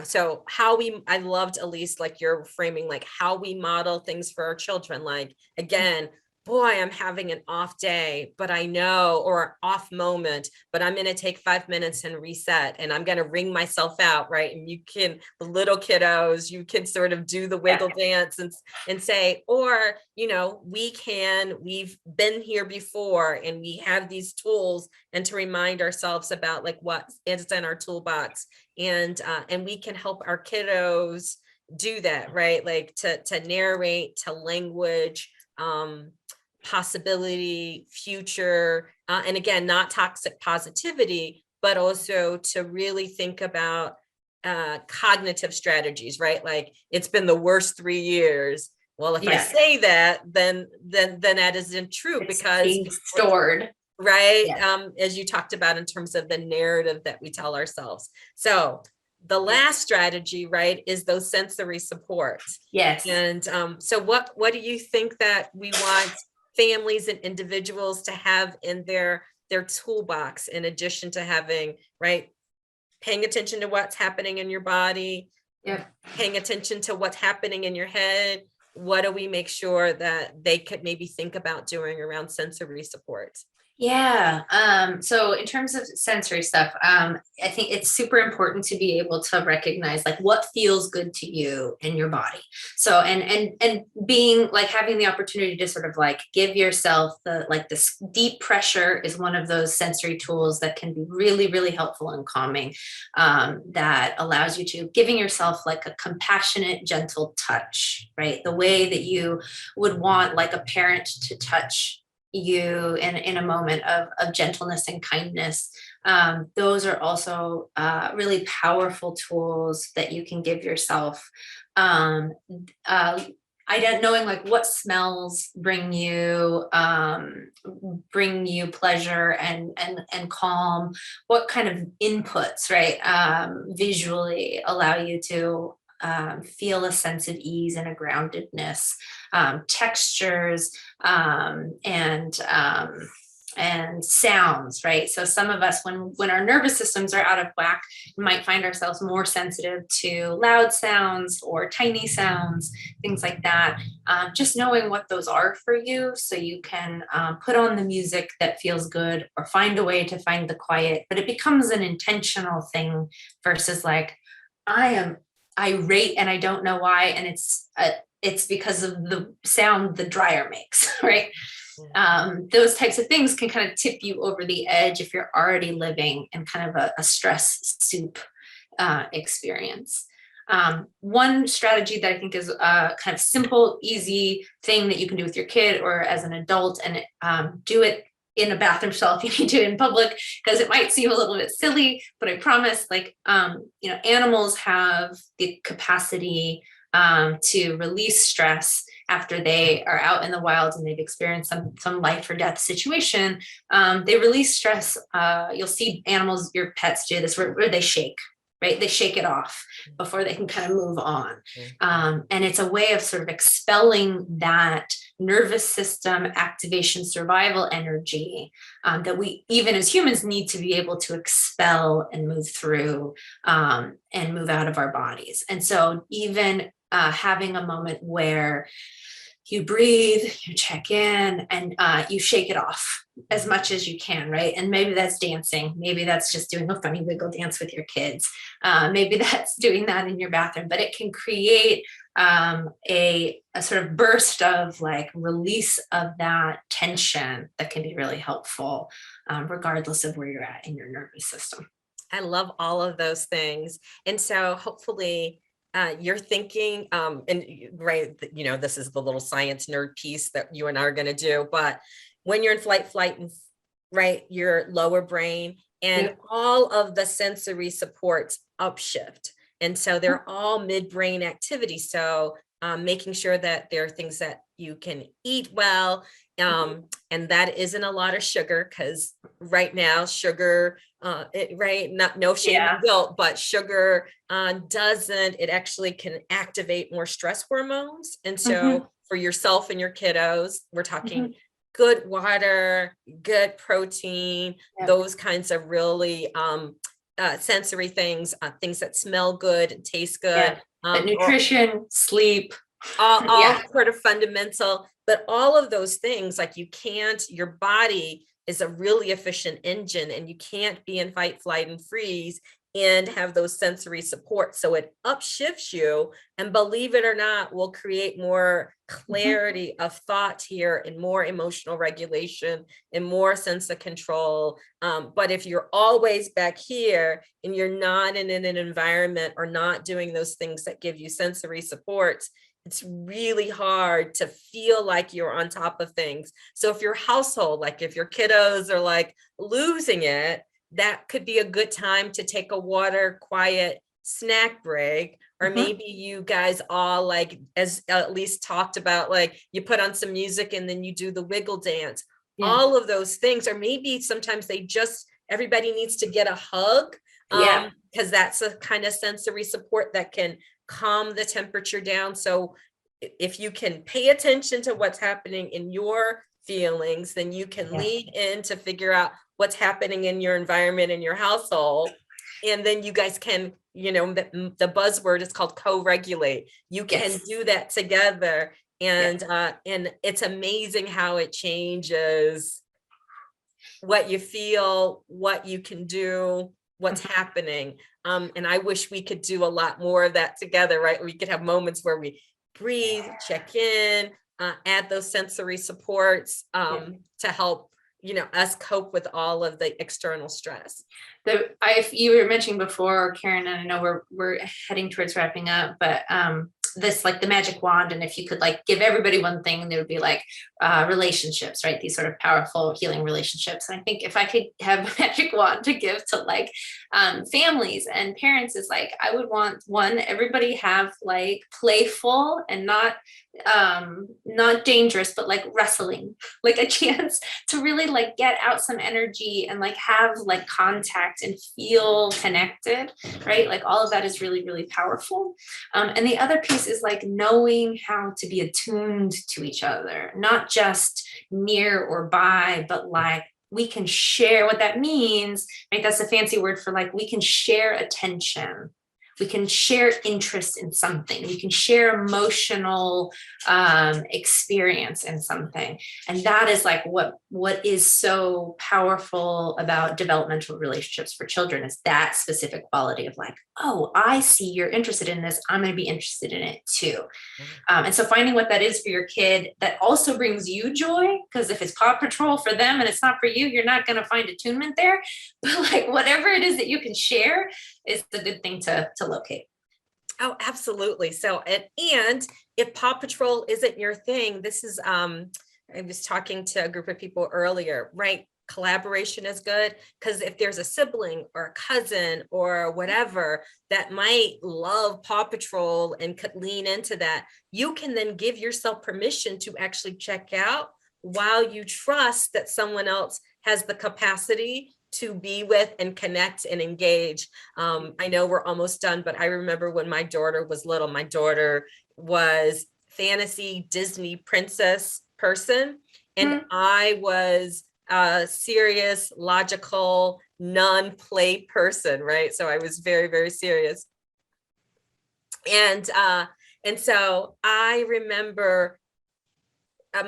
so I loved, Elise, like you're framing, like how we model things for our children. Like, again, boy, I'm having an off day, but I know, or off moment, but I'm going to take 5 minutes and reset, and I'm going to wring myself out. Right. And the little kiddos, you can sort of do the wiggle dance and say, or, we've been here before and we have these tools, and to remind ourselves about like what is in our toolbox. And we can help our kiddos do that, right? Like to narrate, to language, possibility, future, and again, not toxic positivity, but also to really think about cognitive strategies, right? Like, it's been the worst 3 years. Well, if I say that, then that isn't true, it's because being stored. Right. As you talked about, in terms of the narrative that we tell ourselves. So the last strategy, right, is those sensory supports. Yes. And so what do you think that we want families and individuals to have in their toolbox, in addition to having, right, paying attention to what's happening in your body, paying attention to what's happening in your head? What do we make sure that they could maybe think about doing around sensory supports? Yeah. So in terms of sensory stuff, I think it's super important to be able to recognize like what feels good to you in your body. So and being like having the opportunity to sort of like give yourself this deep pressure is one of those sensory tools that can be really, really helpful and calming. That allows you to giving yourself like a compassionate, gentle touch, right? The way that you would want like a parent to touch you in a moment of gentleness and kindness. Those are also really powerful tools that you can give yourself. Knowing like what smells bring you pleasure and calm, what kind of inputs, right, visually allow you to feel a sense of ease and a groundedness, textures, and sounds, right? So some of us, when our nervous systems are out of whack, might find ourselves more sensitive to loud sounds or tiny sounds, things like that. Just knowing what those are for you, so you can put on the music that feels good, or find a way to find the quiet, but it becomes an intentional thing versus like, I am irate and I don't know why, and it's because of the sound the dryer makes, right? Those types of things can kind of tip you over the edge if you're already living in kind of a stress soup experience. One strategy that I think is a kind of simple, easy thing that you can do with your kid or as an adult, and do it in a bathroom stall if you need to in public, because it might seem a little bit silly, but I promise, like, animals have the capacity to release stress after they are out in the wild and they've experienced some life or death situation. They release stress. You'll see animals, your pets do this, where they shake, right? They shake it off before they can kind of move on. And it's a way of sort of expelling that nervous system activation survival energy that we, even as humans, need to be able to expel and move through and move out of our bodies. And so even having a moment where you breathe, you check in, and you shake it off as much as you can, right? And maybe that's dancing. Maybe that's just doing a funny wiggle dance with your kids. Maybe that's doing that in your bathroom, but it can create a sort of burst of like release of that tension that can be really helpful, regardless of where you're at in your nervous system. I love all of those things. And so hopefully you're thinking, and right, this is the little science nerd piece that you and I are going to do, but when you're in flight, and right, your lower brain and all of the sensory supports upshift. And so they're all midbrain activities. So making sure that there are things that you can eat well, and that isn't a lot of sugar, because right now sugar, right, not no shame Yeah. and guilt, but sugar doesn't, it actually can activate more stress hormones. And so for yourself and your kiddos, we're talking good water, good protein, Yep. those kinds of really sensory things, things that smell good and taste good. Yeah. But nutrition, sleep. All Yeah. sort of fundamental, but all of those things, like you can't, your body is a really efficient engine, and you can't be in fight, flight, and freeze and have those sensory support. So it upshifts you, and believe it or not, will create more clarity of thought here, and more emotional regulation, and more sense of control. But if you're always back here and you're not in an environment or not doing those things that give you sensory supports, it's really hard to feel like you're on top of things. So if your household, like if your kiddos are like losing it, that could be a good time to take a water, quiet snack break. Or maybe you guys all, like, as at least talked about, like you put on some music and then you do the wiggle dance. Yeah. All of those things. Or maybe sometimes everybody needs to get a hug, because that's a kind of sensory support that can calm the temperature down. So if you can pay attention to what's happening in your feelings, then you can lean in to figure out what's happening in your environment, in your household. And then you guys can, the buzzword is called co-regulate. You can do that together. And it's amazing how it changes what you feel, what you can do, what's happening. And I wish we could do a lot more of that together, right? We could have moments where we breathe, check in, add those sensory supports to help, us cope with all of the external stress. You were mentioning before, Karen, and I know we're heading towards wrapping up, but this, like the magic wand, and if you could like give everybody one thing, there would be like relationships, right? These sort of powerful healing relationships. And I think if I could have a magic wand to give to like families and parents, is like, I would want everybody have like playful and not dangerous, but like wrestling, like a chance to really like get out some energy and like have like contact and feel connected, right? Like all of that is really, really powerful. And the other piece is like knowing how to be attuned to each other, not just near or by, but like we can share. What that means, right? That's a fancy word for like we can share attention. We can share interest in something. We can share emotional experience in something. And that is like what is so powerful about developmental relationships for children, is that specific quality of like, oh, I see you're interested in this. I'm going to be interested in it too. And so finding what that is for your kid that also brings you joy, because if it's Paw Patrol for them and it's not for you, you're not going to find attunement there. But like whatever it is that you can share is the good thing to locate. Oh, absolutely. So, and if Paw Patrol isn't your thing, this is, I was talking to a group of people earlier, right? Collaboration is good, because if there's a sibling or a cousin or whatever that might love Paw Patrol and could lean into that, you can then give yourself permission to actually check out, while you trust that someone else has the capacity to be with and connect and engage. I know we're almost done, but I remember when my daughter was little, my daughter was fantasy Disney princess person, and I was a serious, logical, non-play person, right? So I was very, very serious. And so I remember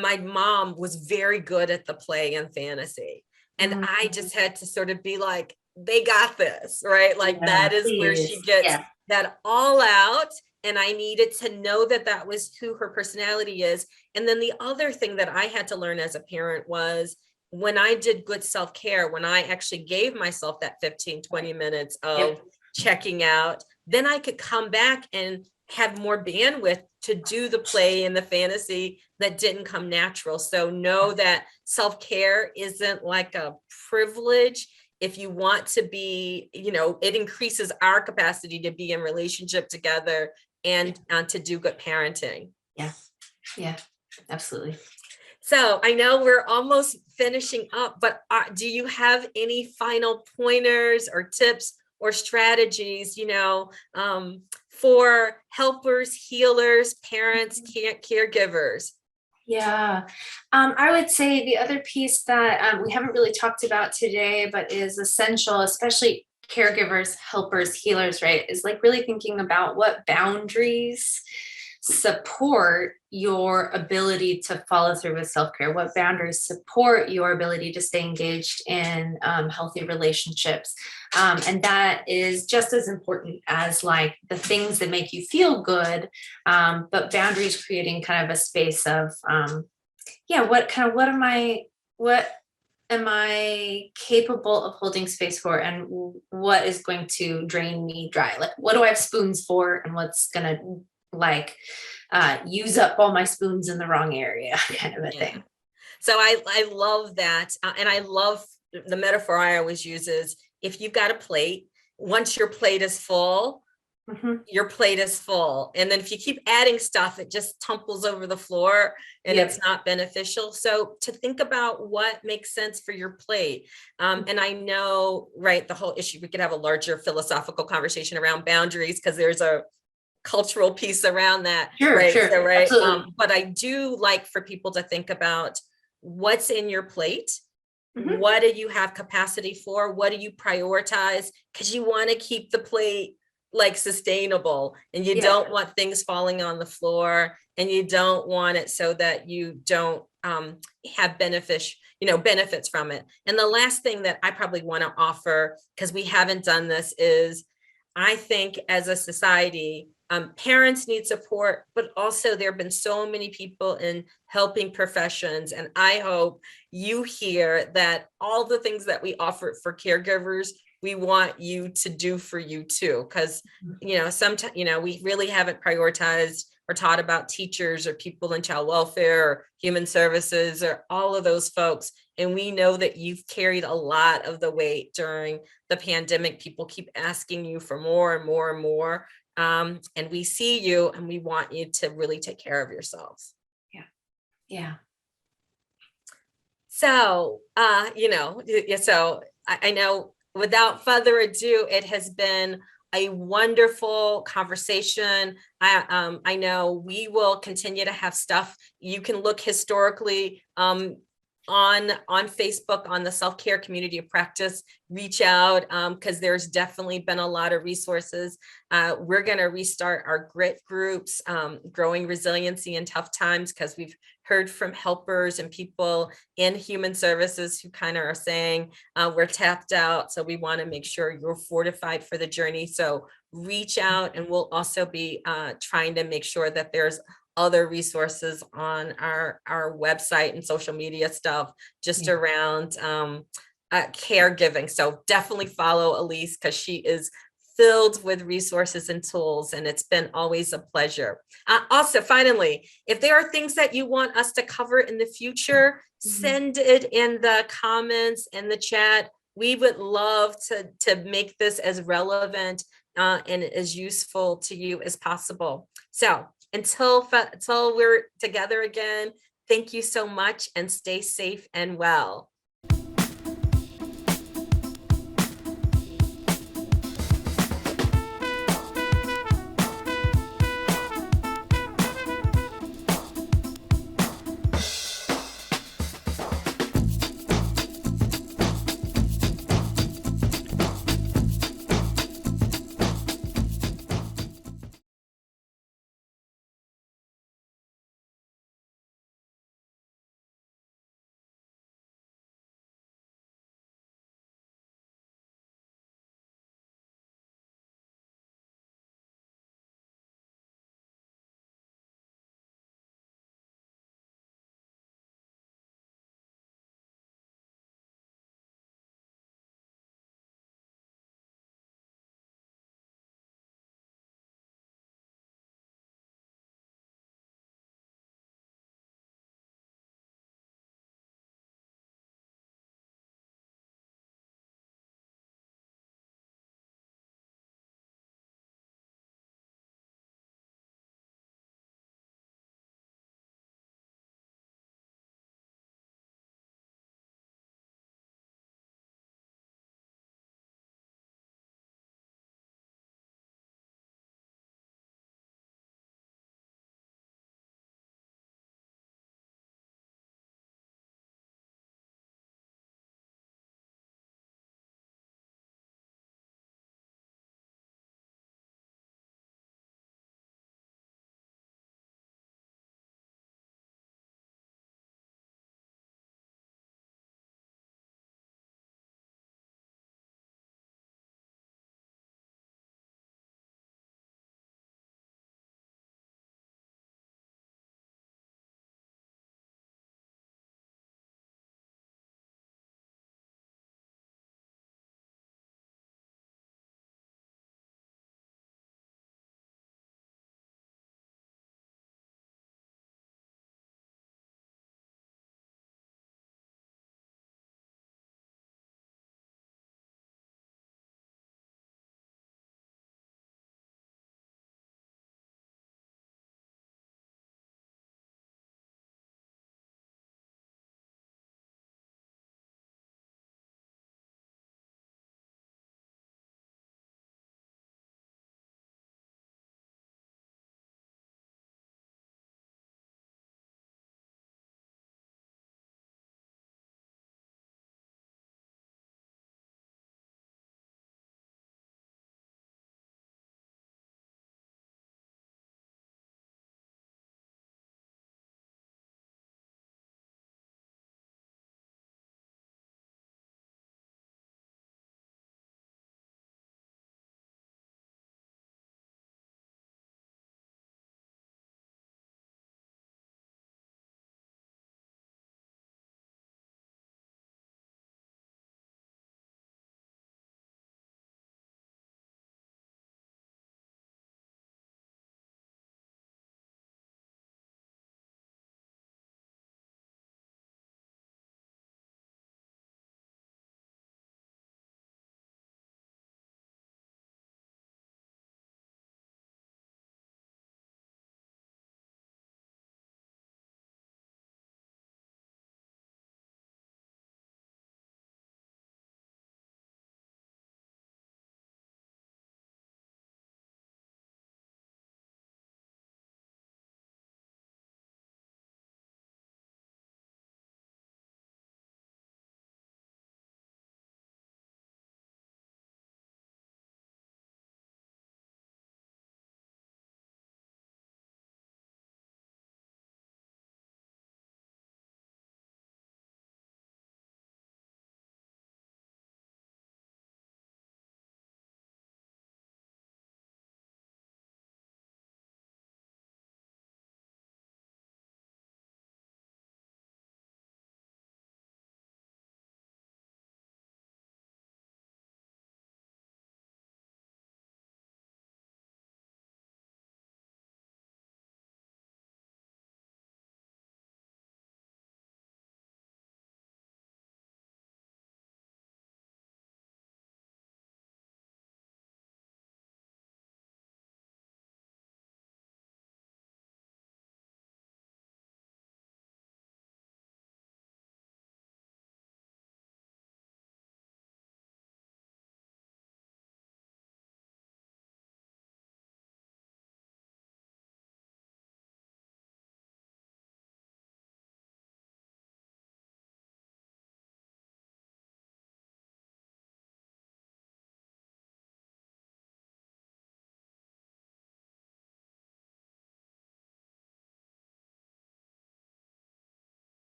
my mom was very good at the play and fantasy. And I just had to sort of be like, they got this, right? Like that is where she gets that all out. And I needed to know that that was who her personality is. And then the other thing that I had to learn as a parent was, when I did good self-care, when I actually gave myself that 15, 20 minutes of checking out, then I could come back and have more bandwidth to do the play and the fantasy that didn't come natural. So know that self-care isn't like a privilege. if you want to be, it increases our capacity to be in relationship together and to do good parenting. Yeah. Yeah, absolutely. So I know we're almost finishing up, but do you have any final pointers or tips or strategies, for helpers, healers, parents, caregivers? Yeah, I would say the other piece that we haven't really talked about today, but is essential, especially caregivers, helpers, healers, right? Is like really thinking about what boundaries support your ability to follow through with self-care, what boundaries support your ability to stay engaged in healthy relationships. And that is just as important as like the things that make you feel good, but boundaries creating kind of a space of yeah, what am I capable of holding space for, and what is going to drain me dry? Like, what do I have spoons for, and what's gonna like use up all my spoons in the wrong area, kind of a thing. So I love that. And I love the metaphor I always use is, if you've got a plate, once your plate is full, your plate is full. And then if you keep adding stuff, it just tumbles over the floor and Yep. it's not beneficial. So to think about what makes sense for your plate. And I know, right, the whole issue, we could have a larger philosophical conversation around boundaries because there's a cultural piece around that. Sure, Right. sure, So, right. absolutely. But I do like for people to think about what's in your plate. Mhm. What do you have capacity for? What do you prioritize? Because you want to keep the plate like sustainable, and you Yeah. don't want things falling on the floor, and you don't want it so that you don't have benefits from it. And the last thing that I probably want to offer, because we haven't done this, is I think as a society, parents need support, but also there have been so many people in helping professions. And I hope you hear that all the things that we offer for caregivers, we want you to do for you too. Because, sometimes, we really haven't prioritized or taught about teachers or people in child welfare or human services or all of those folks. And we know that you've carried a lot of the weight during the pandemic. People keep asking you for more and more and more. And we see you, and we want you to really take care of yourselves. Yeah. Yeah. So, so I know without further ado, it has been a wonderful conversation. I know we will continue to have stuff. You can look historically on Facebook, on the Self-Care Community of Practice, reach out because there's definitely been a lot of resources. We're going to restart our grit groups, growing resiliency in tough times, because we've heard from helpers and people in human services who kind of are saying we're tapped out. So we want to make sure you're fortified for the journey. So reach out, and we'll also be trying to make sure that there's other resources on our website and social media stuff just around caregiving. So definitely follow Elise, because she is filled with resources and tools, and it's been always a pleasure. Also, finally, if there are things that you want us to cover in the future, send it in the comments in the chat. We would love to make this as relevant and as useful to you as possible. So until we're together again, thank you so much, and stay safe and well.